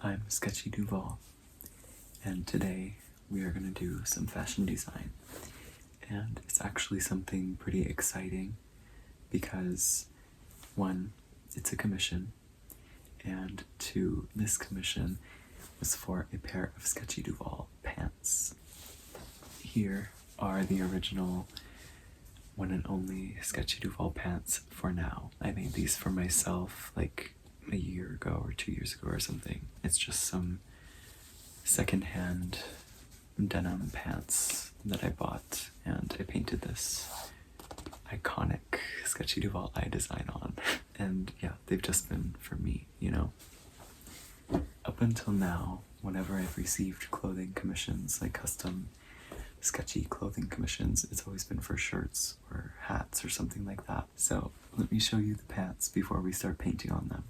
I'm Sketchy Duval, and today we are going to do some fashion design. And it's actually something pretty exciting because, one, it's a commission, and two, this commission was for a pair of Sketchy Duval pants. Here are the original one and only Sketchy Duval pants for now. I made these for myself like a year ago or 2 years ago or something. It's just some secondhand denim pants that I bought, and I painted this iconic Sketchy Duval eye design on. And yeah, they've just been for me, you know? Up until now, whenever I've received clothing commissions, like custom sketchy clothing commissions, it's always been for shirts or hats or something like that. So let me show you the pants before we start painting on them.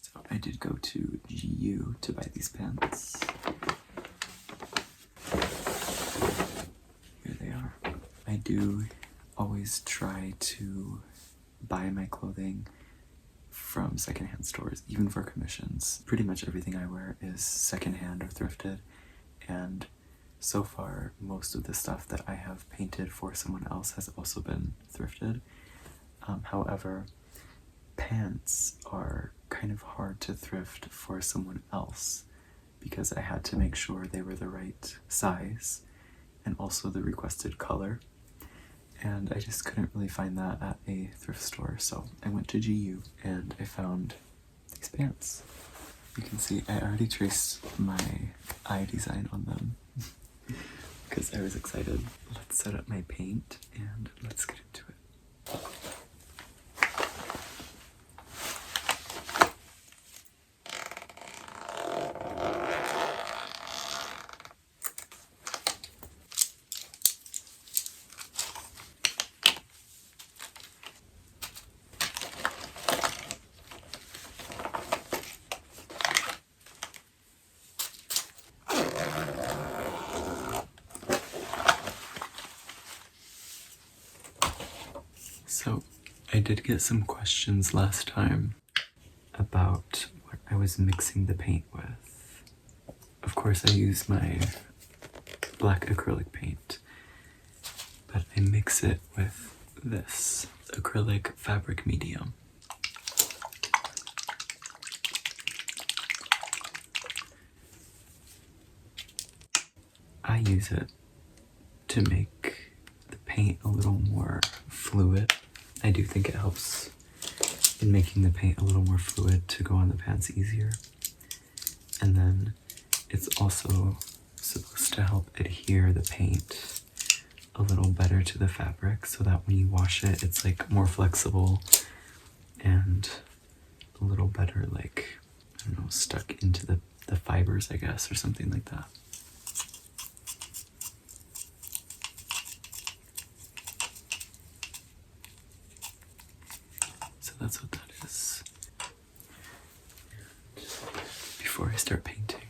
So I did go to GU to buy these pants. Here they are. I do always try to buy my clothing from secondhand stores, even for commissions. Pretty much everything I wear is secondhand or thrifted, and so far most of the stuff that I have painted for someone else has also been thrifted. However, pants are kind of hard to thrift for someone else because I had to make sure they were the right size and also the requested color. And I just couldn't really find that at a thrift store, so I went to GU and I found these pants. You can see I already traced my eye design on them because I was excited. Let's set up my paint and let's get into it. So, I did get some questions last time about what I was mixing the paint with. Of course, I use my black acrylic paint, but I mix it with this acrylic fabric medium. I use it to make the paint a little more fluid. I do think it helps in making the paint a little more fluid to go on the pants easier. And then it's also supposed to help adhere the paint a little better to the fabric so that when you wash it, it's like more flexible and a little better, like, I don't know, stuck into the fibers, I guess, or something like that. That's what that is. Before I start painting,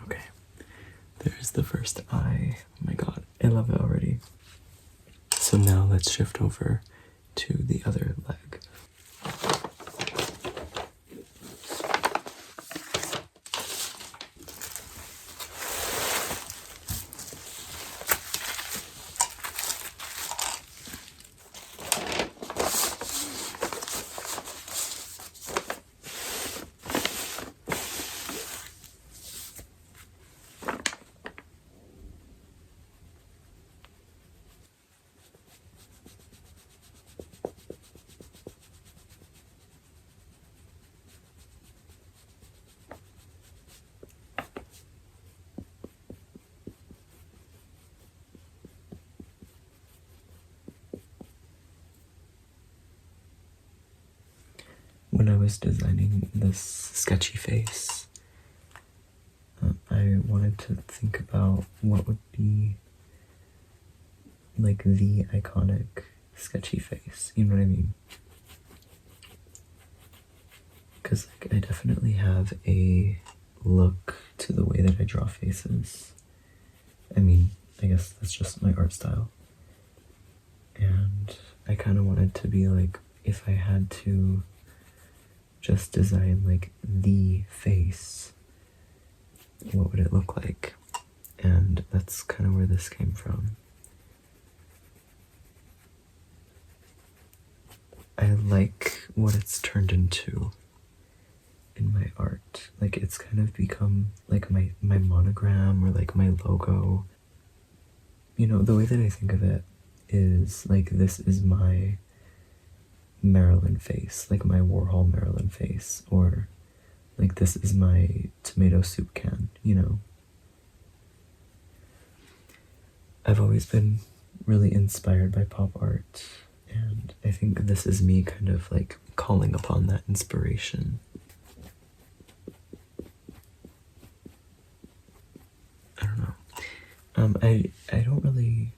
okay, there's the first eye. Oh my god, I love it already. So now let's shift over to the other leg. when I was designing this sketchy face, I wanted to think about what would be like the iconic sketchy face, you know what I mean? Because like, I definitely have a look to the way that I draw faces. I mean, I guess that's just my art style. And I kind of wanted to be like, if I had to just design like the face, what would it look like? And that's kind of where this came from. I like what it's turned into in my art. Like it's kind of become like my monogram or like my logo. You know, the way that I think of it is like this is my Maryland face, like my Warhol Maryland face, or like this is my tomato soup can, you know. I've always been really inspired by pop art, and I think this is me kind of like calling upon that inspiration. I don't know. I don't really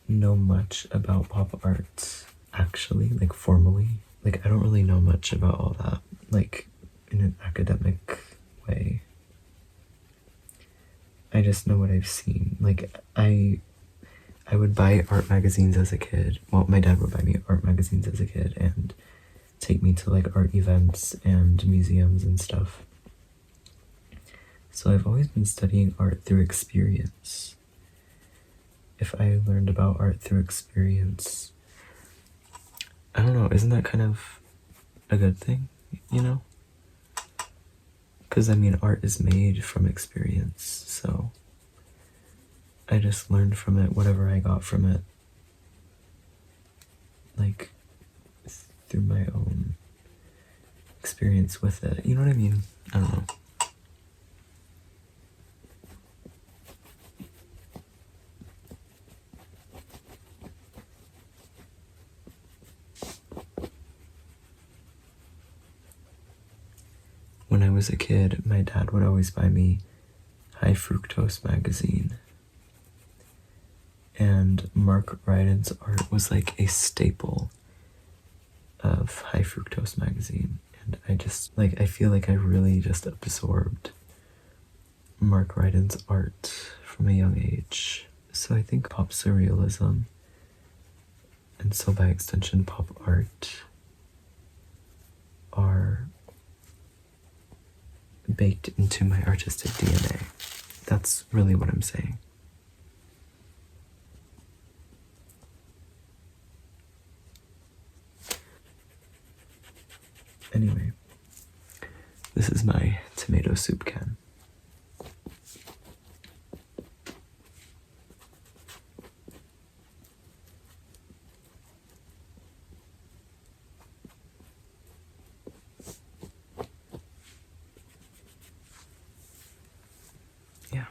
know much about pop art, actually, like formally. Like, I don't really know much about all that, like, in an academic way. I just know what I've seen. Like, I would buy art magazines as a kid. Well, my dad would buy me art magazines as a kid and take me to like art events and museums and stuff. So I've always been studying art through experience. If I learned about art through experience, I don't know, isn't that kind of a good thing, you know? Because I mean, art is made from experience, so I just learned from it whatever I got from it, like, through my own experience with it. You know what I mean? I don't know. When I was a kid, my dad would always buy me High Fructose magazine. And Mark Ryden's art was like a staple of High Fructose magazine. And I just, like, I feel like I really just absorbed Mark Ryden's art from a young age. So I think pop surrealism, and so by extension pop art, are baked into my artistic DNA. That's really what I'm saying. Anyway, this is my tomato soup can. Yeah.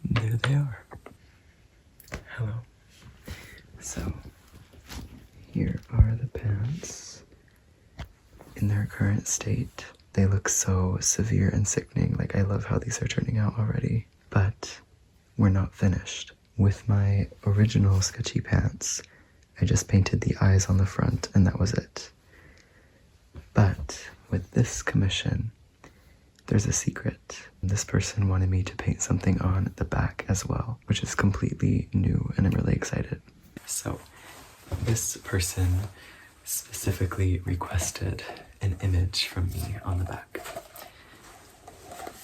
There they are. Hello. So, here are the pants. In their current state, they look so severe and sickening. Like, I love how these are turning out already. But we're not finished. With my original sketchy pants, I just painted the eyes on the front and that was it. But with this commission, there's a secret. This person wanted me to paint something on the back as well, which is completely new and I'm really excited. So, this person specifically requested an image from me on the back.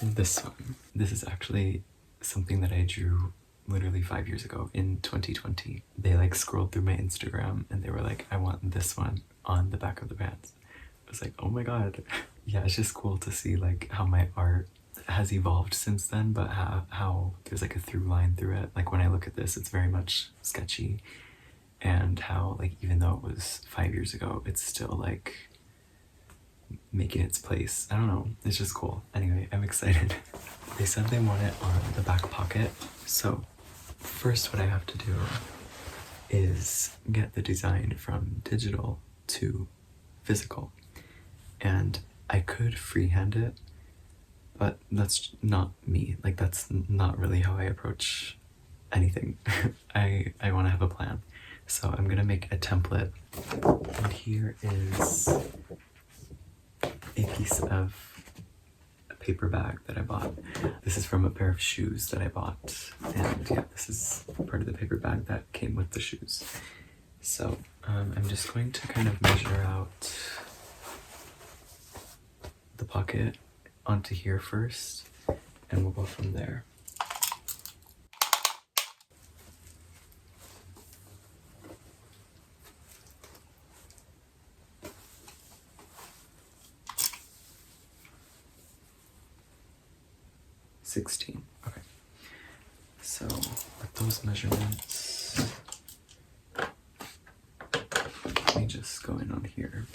This one. This is actually something that I drew literally 5 years ago in 2020. They like scrolled through my Instagram and they were like, I want this one on the back of the pants. I was like, oh my god. Yeah, it's just cool to see like how my art has evolved since then, but how there's like a through line through it. Like when I look at this, it's very much sketchy, and how like even though it was 5 years ago, it's still like making its place. I don't know, it's just cool. Anyway, I'm excited. They said they want it on the back pocket, so first what I have to do is get the design from digital to physical. And I could freehand it, but that's not me. Like, that's not really how I approach anything. I want to have a plan. So I'm gonna make a template. And here is a piece of a paper bag that I bought. This is from a pair of shoes that I bought. And yeah, this is part of the paper bag that came with the shoes. So I'm just going to kind of measure out the pocket onto here first, and we'll go from there. $16. Okay. So with those measurements, let me just go in on here.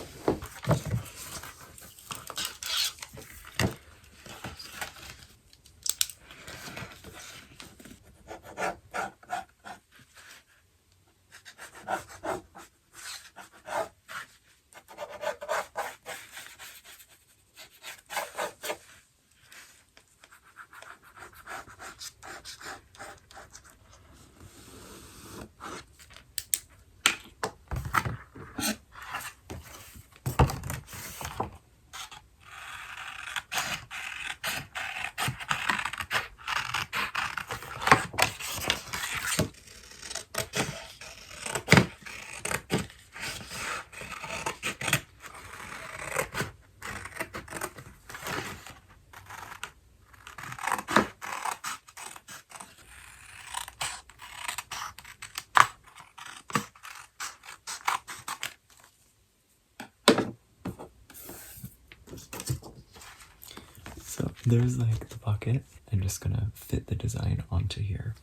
So there's like the pocket. I'm just gonna fit the design onto here.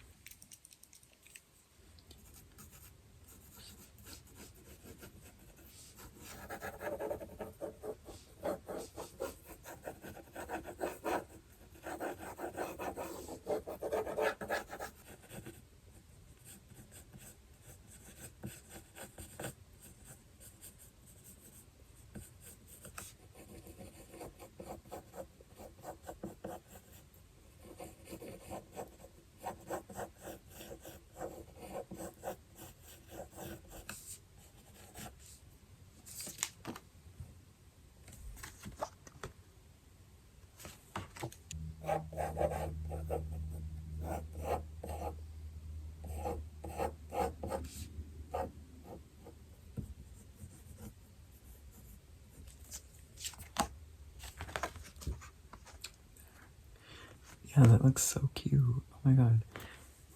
Yeah, that looks so cute. Oh my god.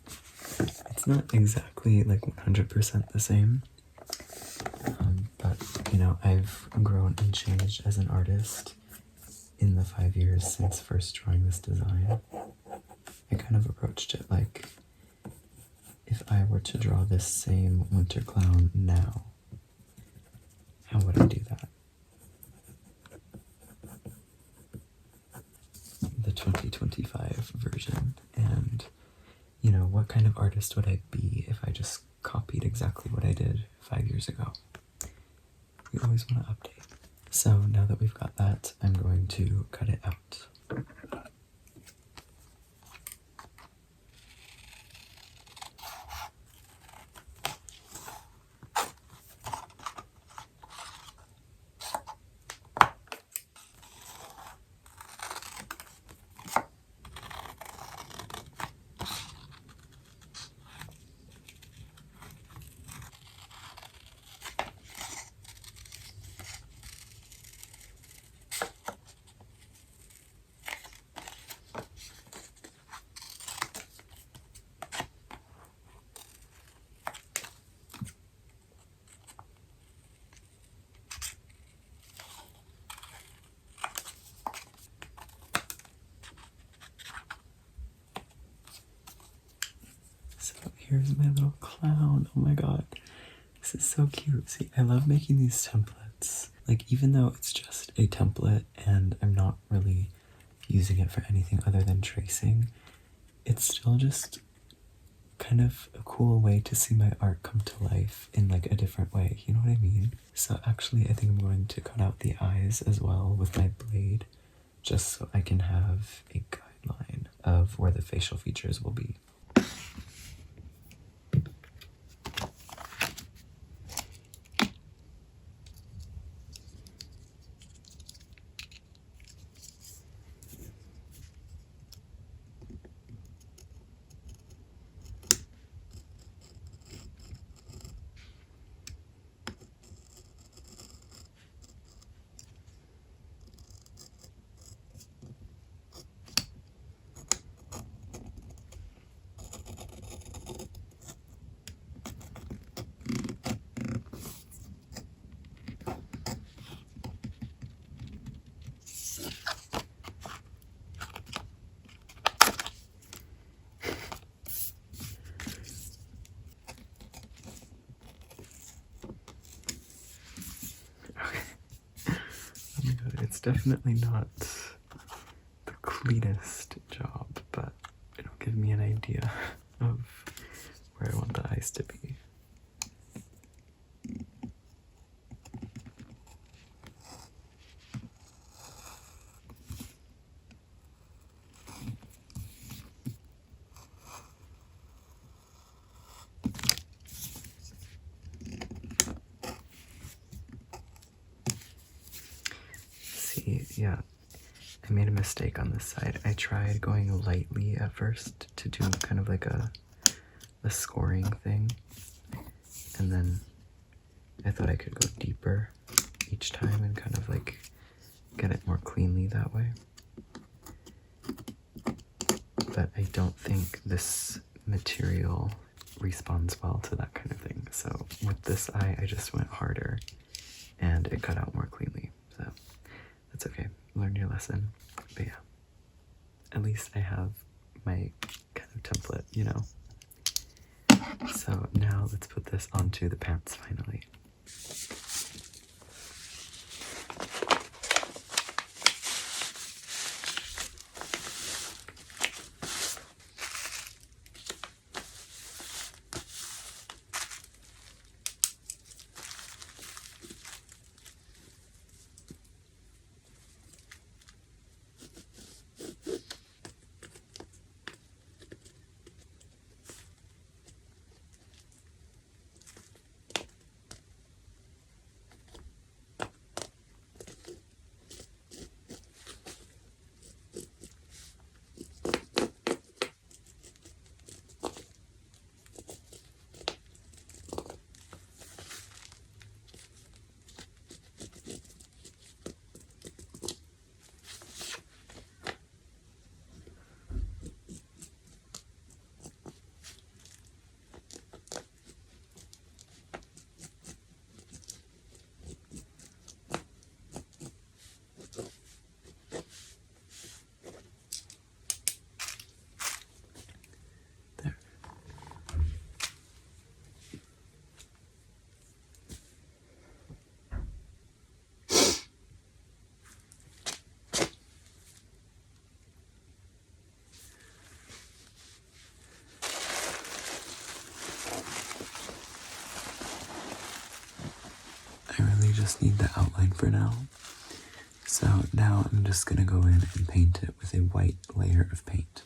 It's not exactly like 100% the same, but you know, I've grown and changed as an artist in the 5 years since first drawing this design. I kind of approached it like, if I were to draw this same winter clown now, how would I do that? The 2025 version. And you know, what kind of artist would I be if I just copied exactly what I did 5 years ago? We always want to update. So now that we've got that, I'm going to cut it out. So here's my little clown. Oh my god. This is so cute. See, I love making these templates. Like, even though it's just a template and I'm not really using it for anything other than tracing, it's still just kind of a cool way to see my art come to life in like a different way, you know what I mean? So actually I think I'm going to cut out the eyes as well with my blade, just so I can have a guideline of where the facial features will be. It's definitely not the cleanest job, but it'll give me an idea of where I want the eyes to be. See, yeah, I made a mistake on this side. I tried going lightly at first to do kind of like a scoring thing, and then I thought I could go deeper each time and kind of like get it more cleanly that way. But I don't think this material responds well to that kind of thing. So with this eye, I just went harder and it cut out more cleanly. So that's okay. Learn your lesson. But yeah, at least I have my kind of template, you know. So now let's put this onto the pants finally. I really just need the outline for now. So now I'm just gonna go in and paint it with a white layer of paint.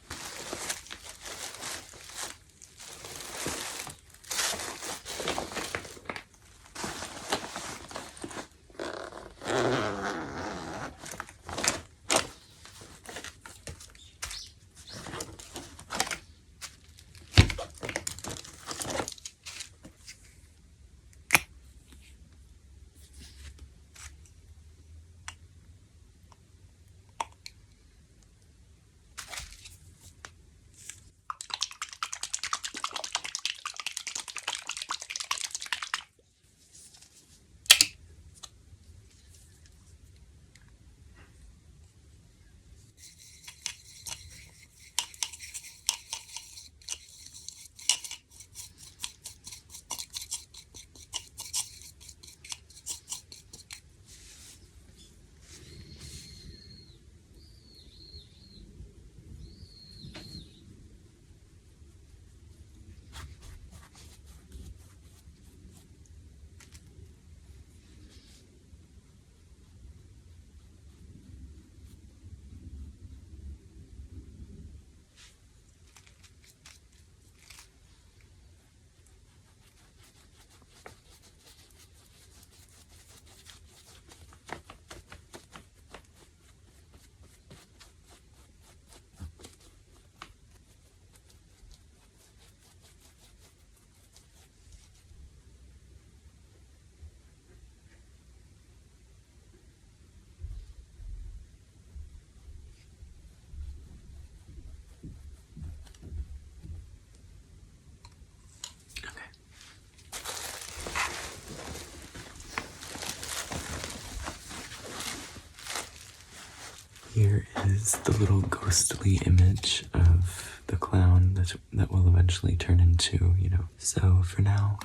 here is the little ghostly image of the clown that will eventually turn into, So for now,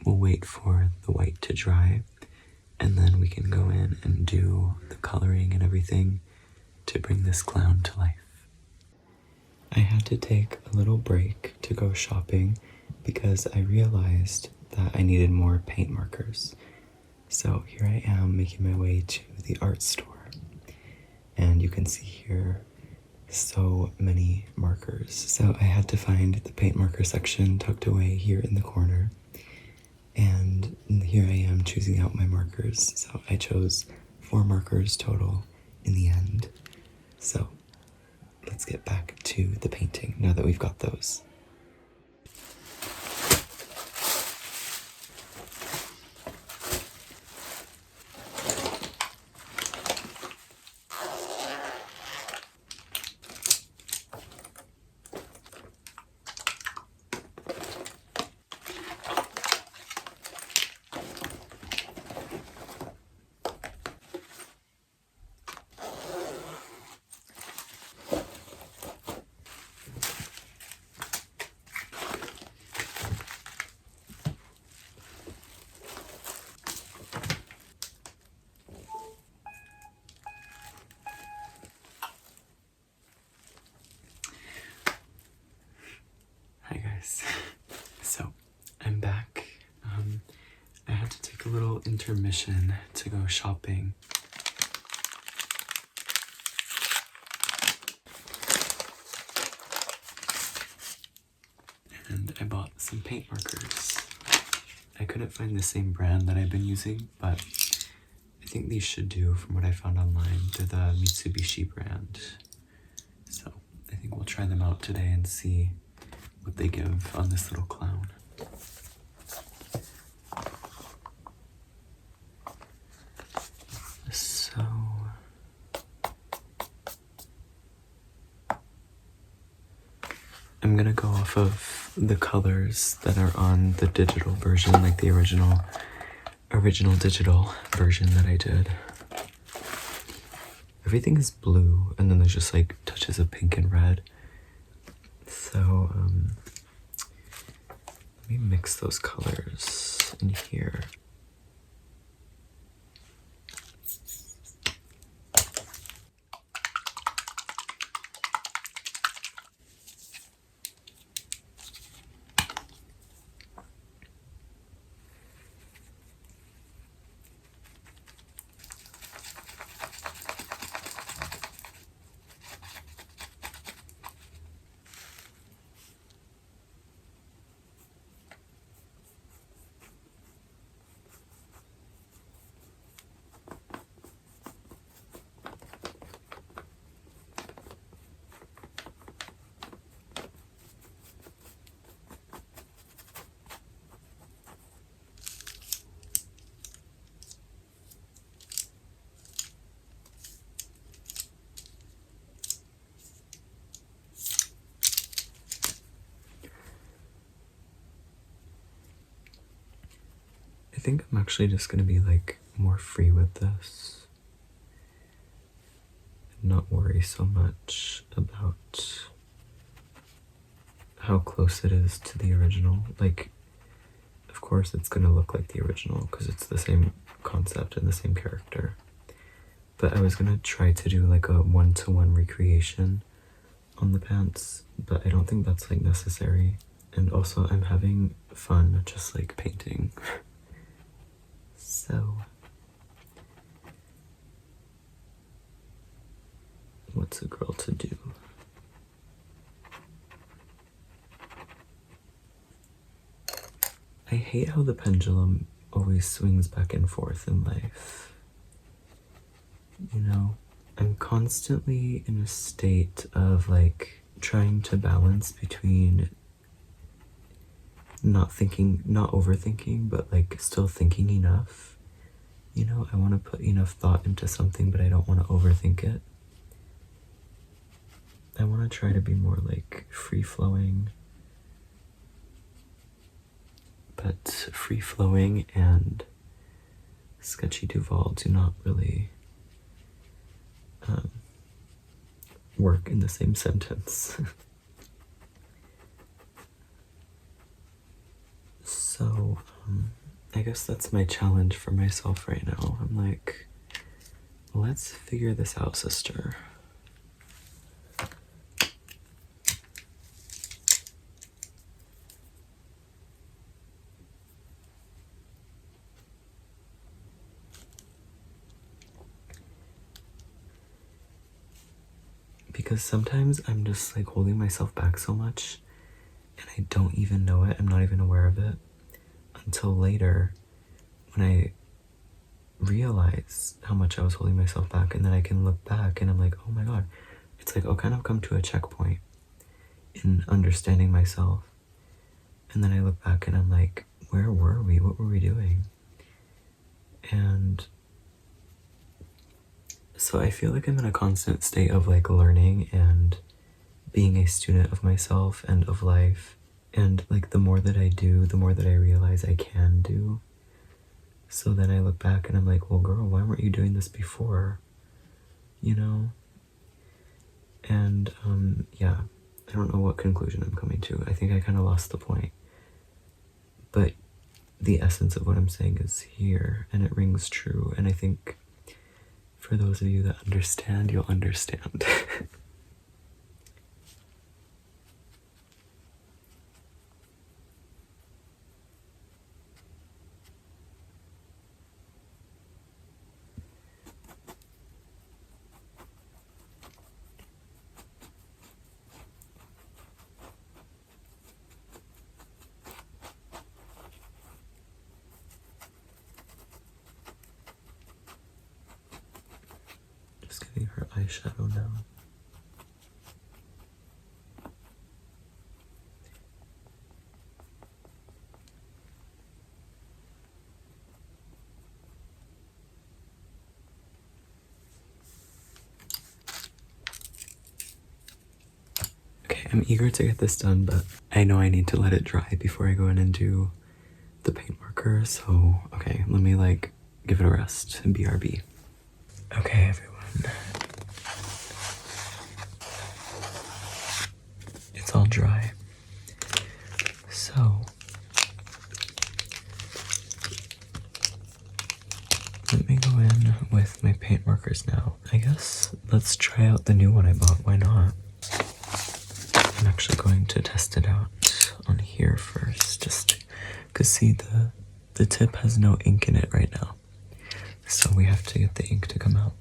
we'll wait for the white to dry, and then we can go in and do the coloring and everything to bring this clown to life. I had to take a little break to go shopping because I realized that I needed more paint markers. So here I am making my way to the art store, and you can see here so many markers. So I had to find the paint marker section tucked away here in the corner, and here I am choosing out my markers. So I chose 4 markers total in the end. So let's get back to the painting now that we've got those. Hi guys. So, I'm back. I had to take a little intermission to go shopping. And I bought some paint markers. I couldn't find the same brand that I've been using, but I think these should do from what I found online. They're the Mitsubishi brand. So, I think we'll try them out today and see what they give on this little clown. So I'm gonna go off of the colors that are on the digital version, like the original digital version that I did. Everything is blue, and then there's just like touches of pink and red. So, let me mix those colors in here. I think I'm actually just gonna be like more free with this and not worry so much about how close it is to the original. Like, of course it's gonna look like the original because it's the same concept and the same character. But I was gonna try to do like a 1-to-1 recreation on the pants, but I don't think that's like necessary. And also I'm having fun just like painting. So, what's a girl to do? I hate how the pendulum always swings back and forth in life. I'm constantly in a state of like trying to balance between not overthinking, but like still thinking enough. I want to put enough thought into something, but I don't want to overthink it. I want to try to be more like free-flowing. But free-flowing and Sketchy Duval do not really work in the same sentence. So, I guess that's my challenge for myself right now. I'm like, let's figure this out, sister. Because sometimes I'm just like holding myself back so much and I don't even know it. I'm not even aware of it until later when I realize how much I was holding myself back, and then I can look back and I'm like, oh my god. It's like I'll kind of come to a checkpoint in understanding myself. And then I look back and I'm like, where were we? What were we doing? And so I feel like I'm in a constant state of like learning and being a student of myself and of life. And like the more that I do, the more that I realize I can do. So then I look back and I'm like, well, girl, why weren't you doing this before? You know? And yeah, I don't know what conclusion I'm coming to. I think I kind of lost the point. But the essence of what I'm saying is here, and it rings true. And I think for those of you that understand, you'll understand. Just getting her eyeshadow now. Okay, I'm eager to get this done, but I know I need to let it dry before I go in and do the paint marker. So, okay, let me like give it a rest and BRB. Okay, everyone. It's all dry. So, let me go in with my paint markers now. I guess let's try out the new one I bought. Why not? I'm actually going to test it out on here first, just because see the tip has no ink in it right now. So we have to get the ink to come out.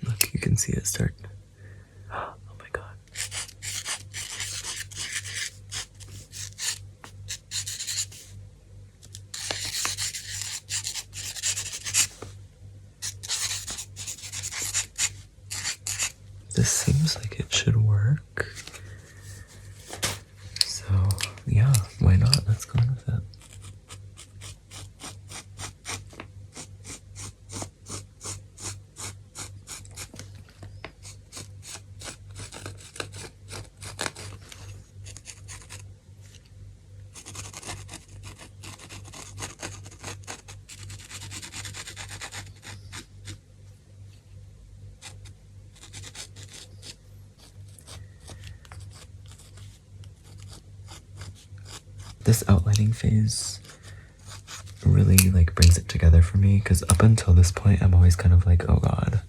Look, you can see it start. Oh my god. This seems like it should work. So, yeah, why not? Let's go with it. This outlining phase really like brings it together for me, because up until this point I'm always kind of like, oh god.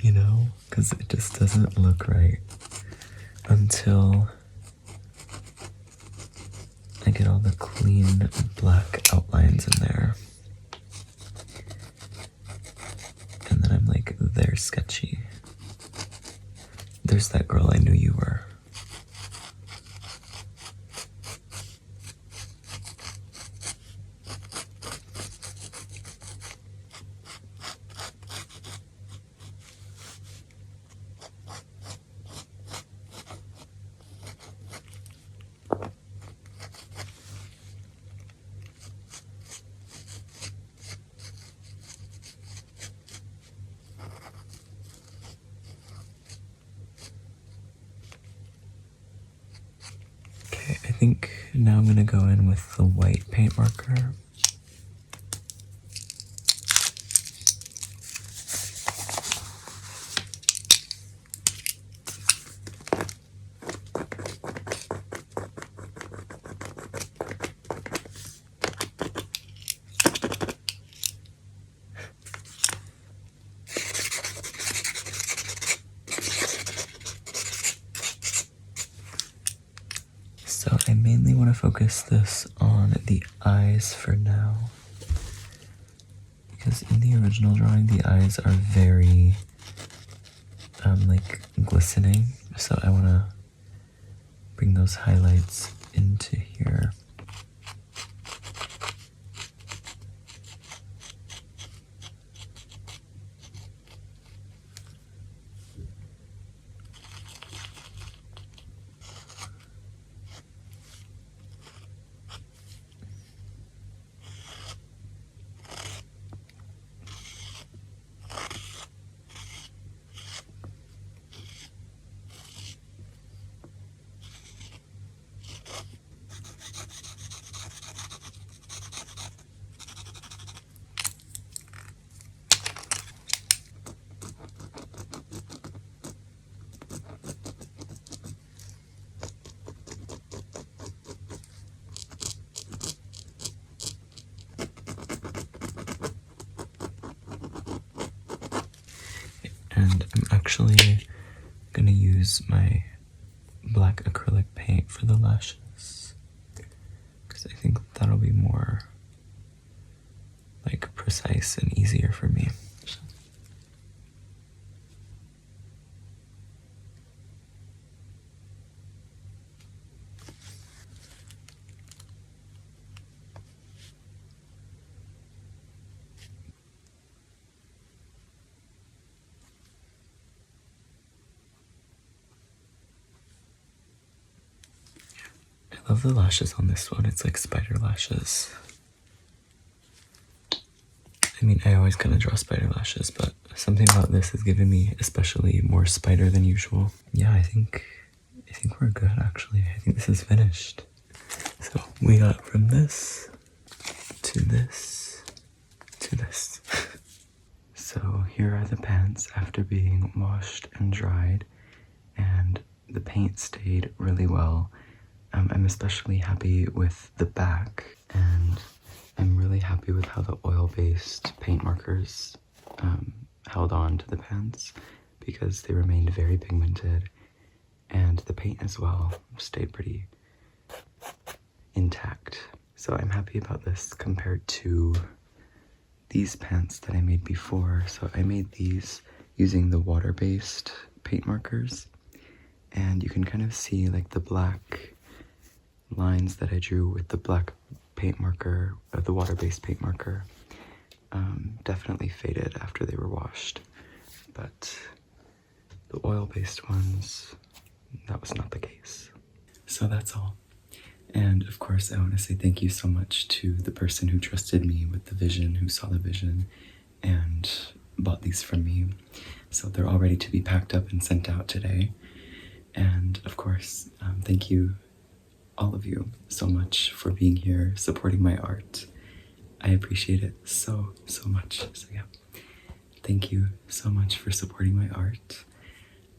You know, because it just doesn't look right until I get all the clean black outlines in there. And then I'm like, they're sketchy. There's that girl I knew you were. think now I'm gonna go in with the white paint marker. So I mainly want to focus this on the eyes for now, because in the original drawing the eyes are very like glistening, so I want to bring those highlights into here. And I'm actually gonna use my black acrylic paint for the lashes, because I think that'll be more like precise and easier for me. So. I love the lashes on this one. It's like spider lashes. I mean, I always kind of draw spider lashes, but something about this is giving me especially more spider than usual. Yeah, I think we're good actually. I think this is finished. So we got from this to this to this. So here are the pants after being washed and dried, and the paint stayed really well. I'm especially happy with the back, and I'm really happy with how the oil-based paint markers held on to the pants, because they remained very pigmented, and the paint as well stayed pretty intact. So I'm happy about this compared to these pants that I made before. So I made these using the water-based paint markers, and you can kind of see like the black lines that I drew with the black paint marker, the water-based paint marker, definitely faded after they were washed. But the oil-based ones, that was not the case. So that's all. And of course, I want to say thank you so much to the person who trusted me with the vision, who saw the vision and bought these from me. So they're all ready to be packed up and sent out today. And of course, thank you, all of you, so much for being here, supporting my art. I appreciate it so, so much. So yeah, thank you so much for supporting my art.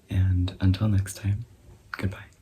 And until next time, goodbye.